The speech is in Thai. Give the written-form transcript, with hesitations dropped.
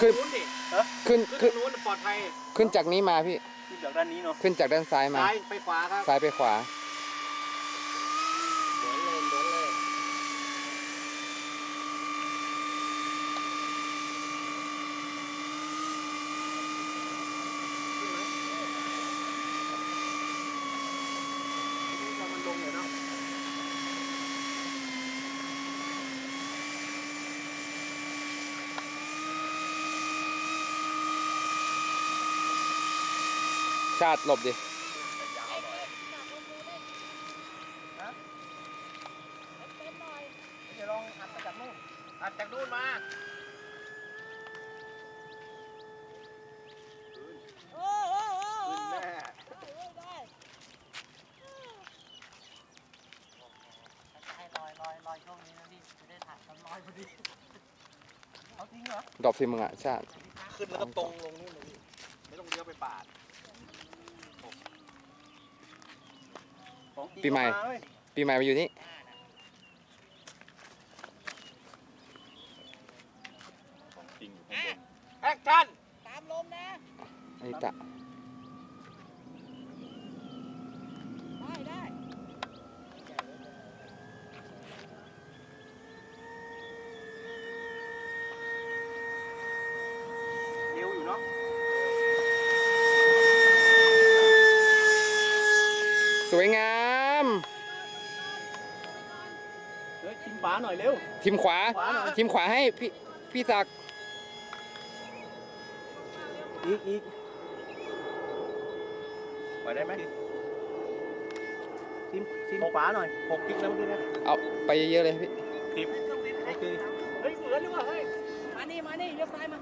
ขึ้นขึ้นขึ้นนู้นปลอดภัยขึ้นจากนี้มาพี่ขึ้นจากด้านนี้เนาะขึ้นจากด้านซ้ายมาซ้ายไปขวาครับซ้ายไปขวาชาติหลบดิจะลองอัดไปจากนู่นอัดจากนู่นมาขึ้นแม่ให้ลอยช่วงนี้นะพี่จะได้ถ่ายตอนลอยพอดีเอาจริงเหรอดรอปสิมึงอ่ะชาติขึ้นแล้วก็ตรงลงนู่นเลยไม่ต้องเลี้ยวไปปาดปีใหม่มาอยู่นี่แอคชั่นตามลมนะไอ้ตะได้เร็วอยู่เนาะสวยงามทิมขวาหน่อยเร็วทีมขวาให้พี่ศักดิ์อีกไปได้ไหมทิมขวาหน่อย6 กิ๊กแล้วเมื่อกี้นะเอาไปเยอะๆเลยพี่ทิมโอเคเฮ้ยเหมือนหรือเปล่าเฮ้ยมานี่เลี้ยวซ้ายมา